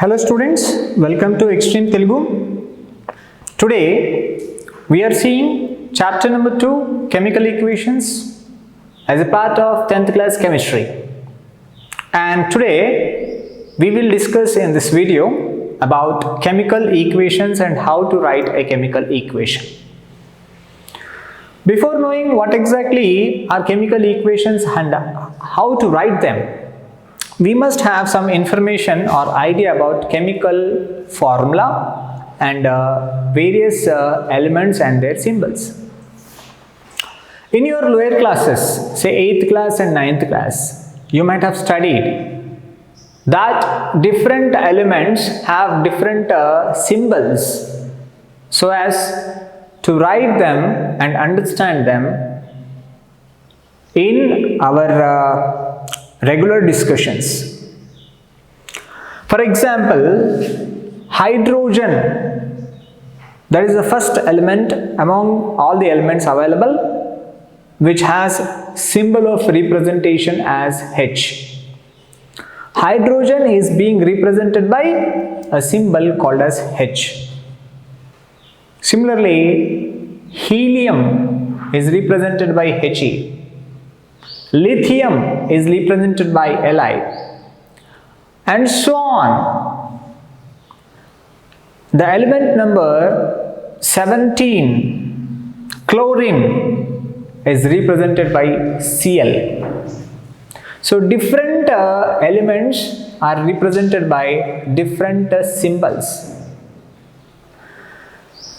Hello students, welcome to Extreme Telugu. Today we are seeing chapter number 2, chemical equations, as a part of 10th class chemistry. And today we will discuss in this video about chemical equations and how to write a chemical equation. Before knowing what exactly are chemical equations and how to write them, we must have some information or idea about chemical formula and various elements and their symbols. In your lower classes, say 8th class and 9th class, you might have studied that different elements have different symbols so as to write them and understand them in our regular discussions. For example, hydrogen, that is the first element among all the elements available, which has symbol of representation as H. Hydrogen is being represented by a symbol called as H. Similarly, helium is represented by He. Lithium is represented by Li, and so on. The element number 17, chlorine, is represented by Cl. So different elements are represented by different symbols.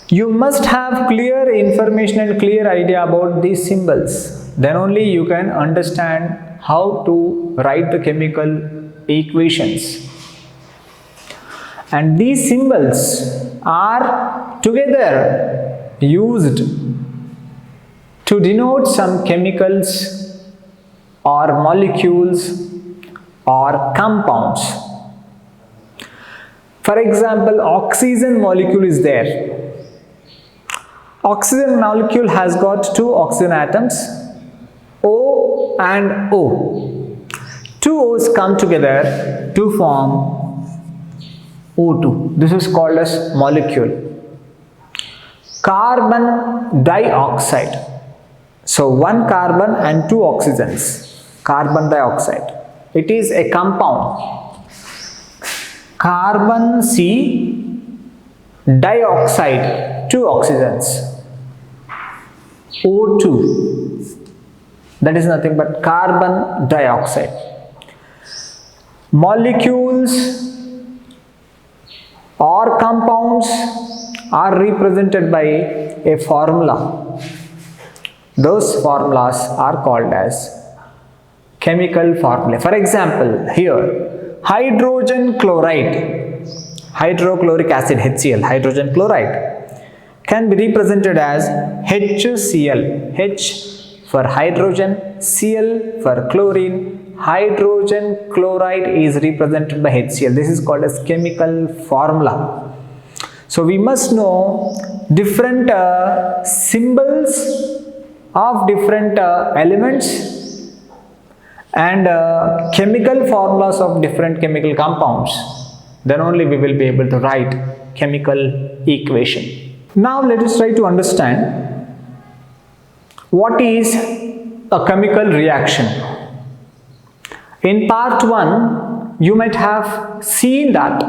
You must have clear information and clear idea about these symbols. Then only you can understand how to write the chemical equations. And these symbols are together used to denote some chemicals or molecules or compounds. For example, oxygen molecule is there. Oxygen molecule has got two oxygen atoms, O and O. Two O's come together to form O2. This is called as molecule. Carbon dioxide. So one carbon and two oxygens. Carbon dioxide. It is a compound. Carbon C, dioxide, two oxygens. O2. That is nothing but carbon dioxide. Molecules or compounds are represented by a formula. Those formulas are called as chemical formulae. For example, here hydrogen chloride, hydrochloric acid HCl, hydrogen chloride, can be represented as HCl. H for hydrogen, Cl for chlorine. Hydrogen chloride is represented by HCl. This is called as chemical formula. So we must know different symbols of different elements and chemical formulas of different chemical compounds. Then only we will be able to write chemical equation. Now let us try to understand what is a chemical reaction. In part 1, you might have seen that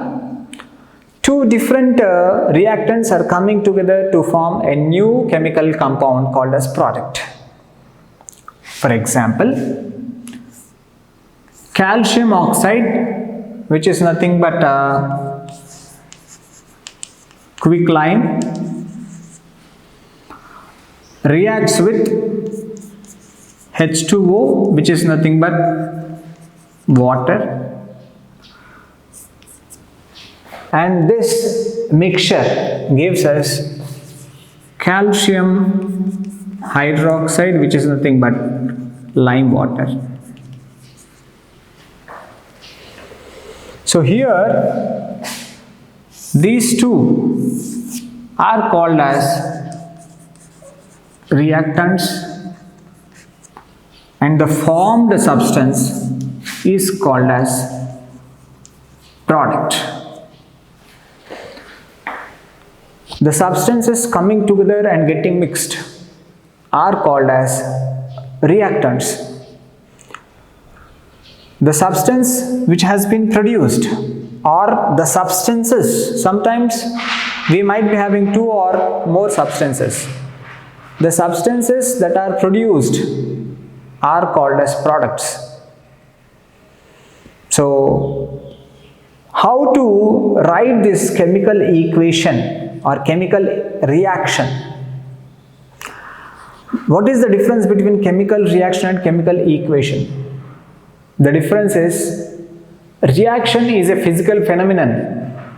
two different reactants are coming together to form a new chemical compound called as product. For example, calcium oxide, which is nothing but quicklime, reacts with H2O, which is nothing but water, and this mixture gives us calcium hydroxide, which is nothing but lime water. So here these two are called as reactants and the formed substance is called as product. The substances coming together and getting mixed are called as reactants. The substance which has been produced, or the substances, sometimes we might be having two or more substances. The substances that are produced are called as products. So, how to write this chemical equation or chemical reaction? What is the difference between chemical reaction and chemical equation? The difference is, reaction is a physical phenomenon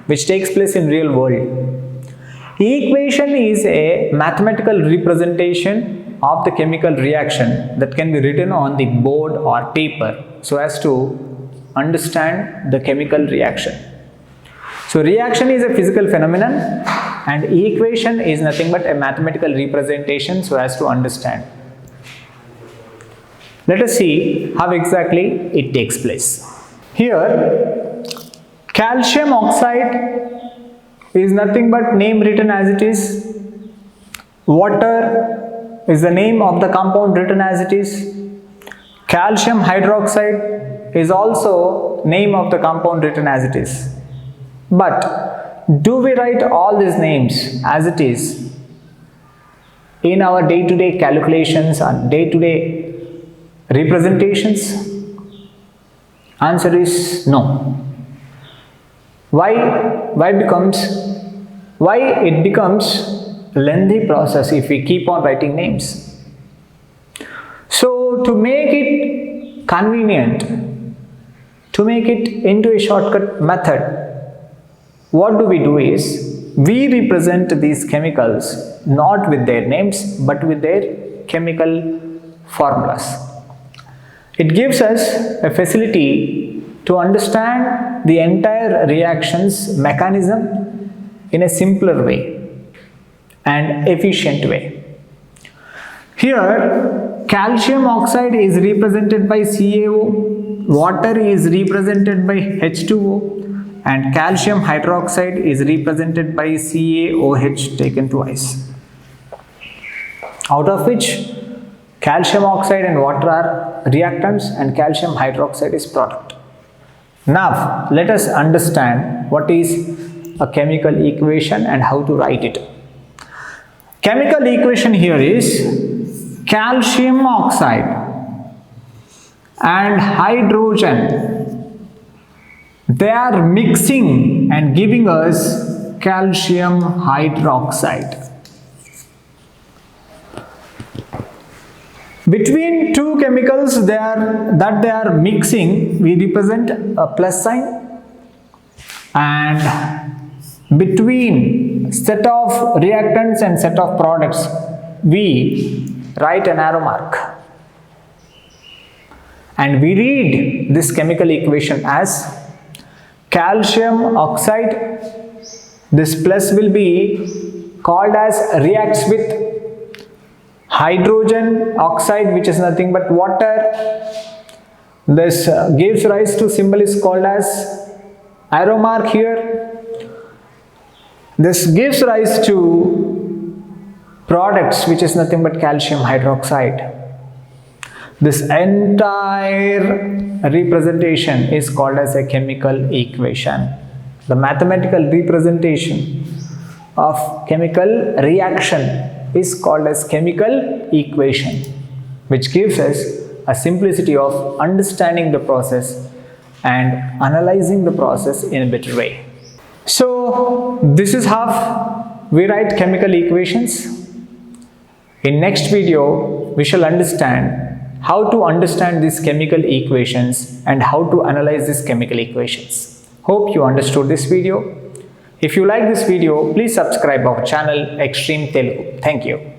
which takes place in real world. Equation is a mathematical representation of the chemical reaction that can be written on the board or paper so as to understand the chemical reaction. So reaction is a physical phenomenon and equation is nothing but a mathematical representation so as to understand. Let us see how exactly it takes place. Here, calcium oxide is nothing but name written as it is. Water is the name of the compound written as it is. Calcium hydroxide is also name of the compound written as it is. But do we write all these names as it is in our day-to-day calculations and day-to-day representations? Answer is no. Why it becomes a lengthy process if we keep on writing names. So to make it convenient, to make it into a shortcut method, what we do is we represent these chemicals not with their names but with their chemical formulas. It gives us a facility to understand the entire reaction's mechanism in a simpler way and efficient way. Here, calcium oxide is represented by CaO, water is represented by H2O, and calcium hydroxide is represented by CaOH taken twice, out of which calcium oxide and water are reactants and calcium hydroxide is product. Now let us understand what is a chemical equation and how to write it. Chemical equation here is calcium oxide and hydrogen. They are mixing and giving us calcium hydroxide. Between two chemicals they are mixing, we represent a plus sign, and between set of reactants and set of products we write an arrow mark. And we read this chemical equation as calcium oxide, this plus will be called as reacts with hydrogen oxide, which is nothing but water. This gives rise to symbol is called as arrow mark here. This gives rise to products which is nothing but calcium hydroxide. This entire representation is called as a chemical equation. The mathematical representation of chemical reaction is called as chemical equation, which gives us a simplicity of understanding the process and analyzing the process in a better way. So this is how we write chemical equations. In next video we shall understand how to understand these chemical equations and how to analyze these chemical equations. Hope you understood this video. If you like this video, please subscribe our channel Extreme Telugu. Thank you.